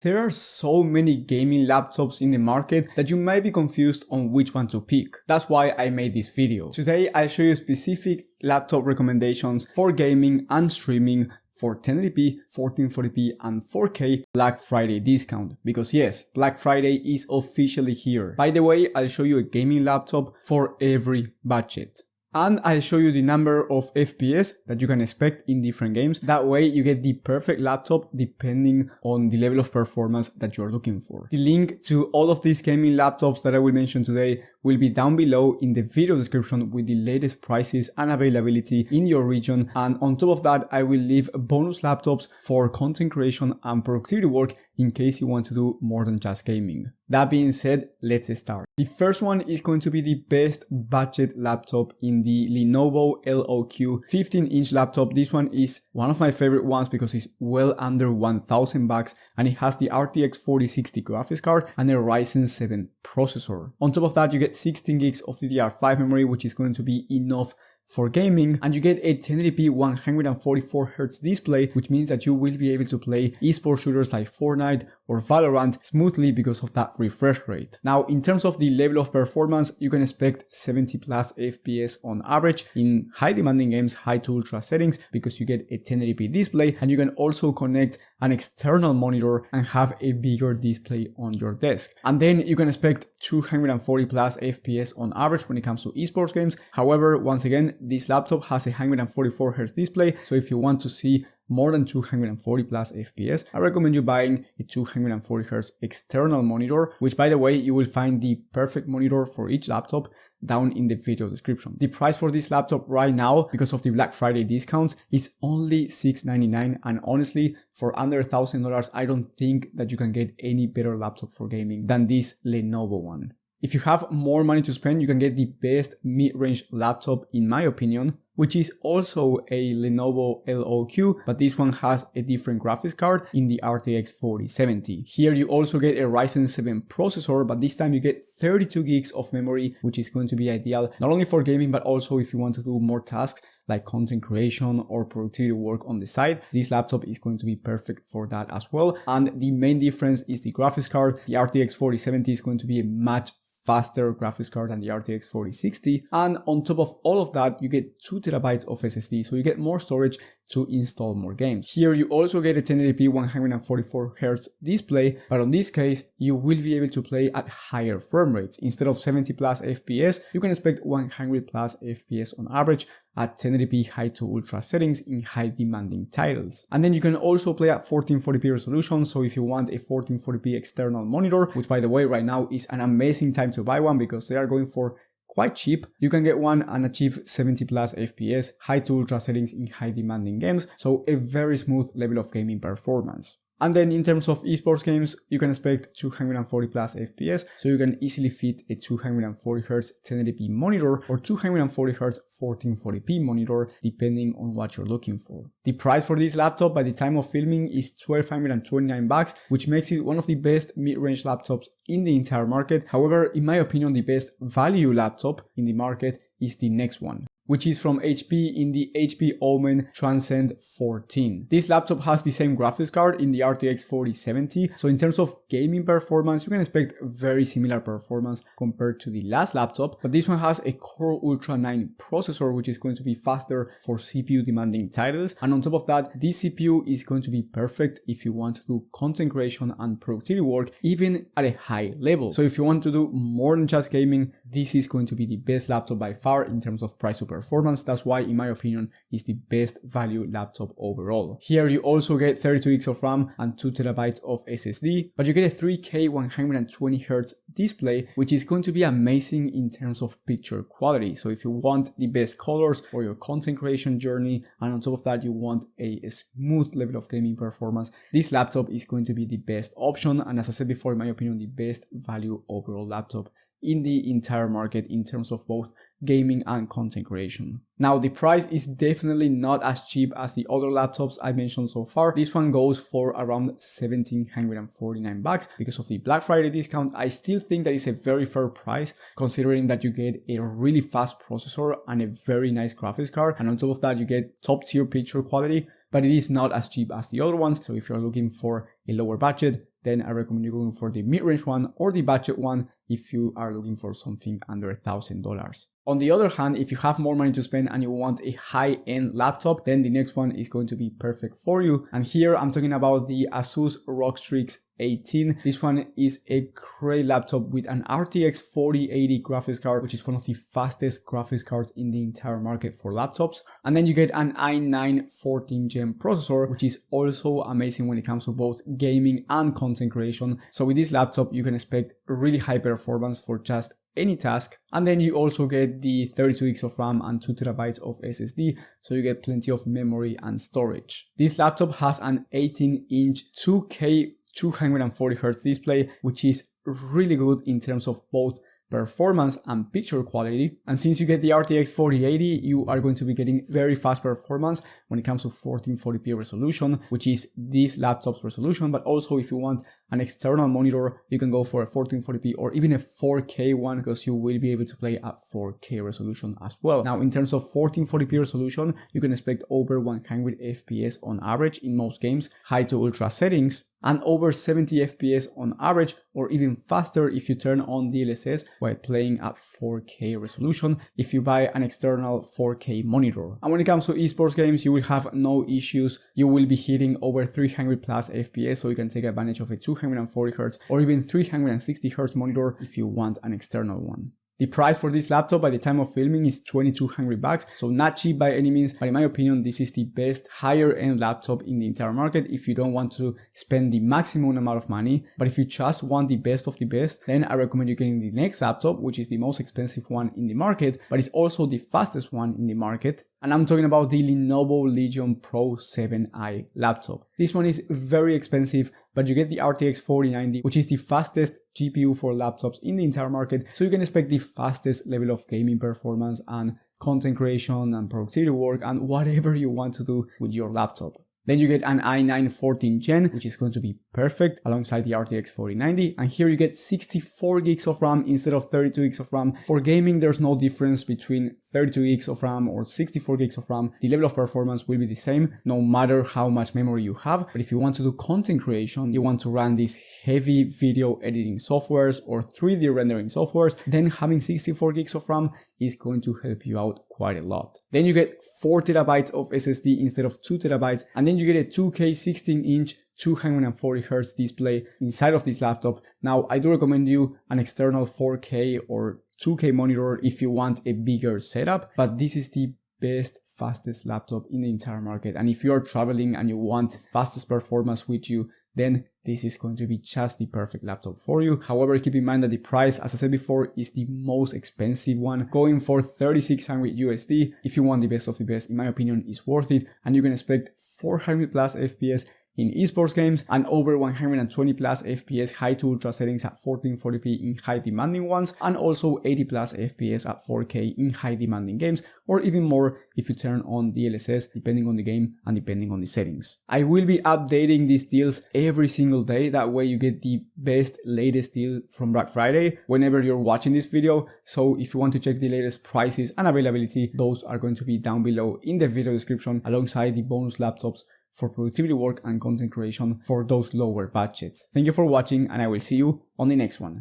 There are so many gaming laptops in the market that you might be confused on which one to pick. That's why I made this video. Today I'll show you specific laptop recommendations for gaming and streaming for 1080p, 1440p and 4K Black Friday discount. Because yes, Black Friday is officially here. By the way, I'll show you a gaming laptop for every budget. And I'll show you the number of FPS that you can expect in different games. That way you get the perfect laptop depending on the level of performance that you're looking for. The link to all of these gaming laptops that I will mention today will be down below in the video description with the latest prices and availability in your region. And on top of that, I will leave bonus laptops for content creation and productivity work in case you want to do more than just gaming. That being said, let's start. The first one is going to be the best budget laptop in the Lenovo LOQ 15-inch laptop. This one is one of my favorite ones because it's well under 1,000 bucks and it has the RTX 4060 graphics card and a Ryzen 7 processor. On top of that, you get 16 gigs of DDR5 memory, which is going to be enough for gaming, and you get a 1080p 144Hz display, which means that you will be able to play esports shooters like Fortnite or Valorant smoothly because of that refresh rate. Now, in terms of the level of performance, you can expect 70 plus FPS on average in high demanding games, high to ultra settings, because you get a 1080p display and you can also connect an external monitor and have a bigger display on your desk. And then you can expect 240 plus FPS on average when it comes to esports games. However, once again, this laptop has a 144Hz display, so if you want to see more than 240 plus FPS, I recommend you buying a 240Hz external monitor, which by the way, you will find the perfect monitor for each laptop down in the video description. The price for this laptop right now, because of the Black Friday discounts, is only $699, and honestly, for under $1,000, I don't think that you can get any better laptop for gaming than this Lenovo one. If you have more money to spend, you can get the best mid-range laptop in my opinion, which is also a Lenovo LOQ, but this one has a different graphics card in the RTX 4070. Here you also get a Ryzen 7 processor, but this time you get 32 gigs of memory, which is going to be ideal not only for gaming, but also if you want to do more tasks like content creation or productivity work on the side. This laptop is going to be perfect for that as well. And the main difference is the graphics card. The RTX 4070 is going to be a much faster graphics card than the RTX 4060, and on top of all of that you get 2 TB of SSD, so you get more storage to install more games. Here you also get a 1080p 144Hz display, but on this case you will be able to play at higher frame rates. Instead of 70 plus FPS, you can expect 100 plus FPS on average at 1080p high to ultra settings in high demanding titles. And then you can also play at 1440p resolution, so if you want a 1440p external monitor, which by the way right now is an amazing time to buy one because they are going for quite cheap, you can get one and achieve 70 plus FPS, high to ultra settings in high demanding games, so a very smooth level of gaming performance. And then in terms of esports games, you can expect 240 plus FPS, so you can easily fit a 240Hz 1080p monitor or 240Hz 1440p monitor, depending on what you're looking for. The price for this laptop by the time of filming is $1,229, which makes it one of the best mid-range laptops in the entire market. However, in my opinion, the best value laptop in the market is the next one, which is from HP in the HP Omen Transcend 14. This laptop has the same graphics card in the RTX 4070, so in terms of gaming performance, you can expect very similar performance compared to the last laptop, but this one has a Core Ultra 9 processor, which is going to be faster for CPU demanding titles, and on top of that, this CPU is going to be perfect if you want to do content creation and productivity work, even at a high level. So if you want to do more than just gaming, this is going to be the best laptop by far in terms of price to performance. That's why, in my opinion, it's the best value laptop overall. Here you also get 32 gigs of RAM and 2 TB of SSD, but you get a 3K 120Hz display, which is going to be amazing in terms of picture quality. So if you want the best colors for your content creation journey, and on top of that you want a smooth level of gaming performance, this laptop is going to be the best option, and as I said before, in my opinion, the best value overall laptop in the entire market in terms of both gaming and content creation. Now, the price is definitely not as cheap as the other laptops I mentioned so far. This one goes for around $1,749 because of the Black Friday discount. I still think that is a very fair price considering that you get a really fast processor and a very nice graphics card, and on top of that you get top tier picture quality, but it is not as cheap as the other ones. So if you're looking for a lower budget, then I recommend you going for the mid-range one or the budget one if you are looking for something under $1,000. On the other hand, if you have more money to spend and you want a high-end laptop, then the next one is going to be perfect for you. And here I'm talking about the Asus ROG Strix 18. This one is a great laptop with an RTX 4080 graphics card, which is one of the fastest graphics cards in the entire market for laptops. And then you get an i9 14th gen processor, which is also amazing when it comes to both gaming and content creation. So with this laptop, you can expect really high performance for just any task. And then you also get the 32 gigs of RAM and 2 terabytes of SSD, so you get plenty of memory and storage. This laptop has an 18-inch 2K 240Hz display, which is really good in terms of both performance and picture quality. And since you get the RTX 4080, you are going to be getting very fast performance when it comes to 1440p resolution, which is this laptop's resolution. But also if you want an external monitor, you can go for a 1440p or even a 4K one, because you will be able to play at 4K resolution as well. Now, in terms of 1440p resolution, you can expect over 100 FPS on average in most games, high to ultra settings, and over 70 FPS on average, or even faster if you turn on DLSS while playing at 4K resolution if you buy an external 4K monitor. And when it comes to esports games, you will have no issues. You will be hitting over 300 plus FPS, so you can take advantage of a 240Hz or even 360Hz monitor if you want an external one. The price for this laptop by the time of filming is $2,200, so not cheap by any means, but in my opinion, this is the best higher end laptop in the entire market if you don't want to spend the maximum amount of money. But if you just want the best of the best, then I recommend you getting the next laptop, which is the most expensive one in the market, but it's also the fastest one in the market. And I'm talking about the Lenovo Legion Pro 7i laptop. This one is very expensive, but you get the RTX 4090, which is the fastest GPU for laptops in the entire market. So you can expect the fastest level of gaming performance and content creation and productivity work and whatever you want to do with your laptop. Then you get an i9 14th gen, which is going to be perfect alongside the RTX 4090. And here you get 64 gigs of RAM instead of 32 gigs of RAM. For gaming, there's no difference between 32 gigs of RAM or 64 gigs of RAM. The level of performance will be the same, no matter how much memory you have. But if you want to do content creation, you want to run these heavy video editing softwares or 3D rendering softwares, then having 64 gigs of RAM is going to help you out quite a lot. Then you get 4 terabytes of SSD instead of 2 terabytes, and then you get a 2K 16-inch 240Hz display inside of this laptop. Now, I do recommend you an external 4K or 2K monitor if you want a bigger setup, but this is the best, fastest laptop in the entire market. And if you are traveling and you want fastest performance with you, then this is going to be just the perfect laptop for you. However, keep in mind that the price, as I said before, is the most expensive one, going for $3,600 USD. If you want the best of the best, in my opinion, is worth it. And you can expect 400 plus FPS in esports games and over 120 plus FPS high to ultra settings at 1440p in high demanding ones, and also 80 plus FPS at 4K in high demanding games, or even more if you turn on DLSS depending on the game and depending on the settings. I will be updating these deals every single day, that way you get the best latest deal from Black Friday whenever you're watching this video. So if you want to check the latest prices and availability, those are going to be down below in the video description alongside the bonus laptops for productivity work and content creation for those lower budgets. Thank you for watching, and I will see you on the next one.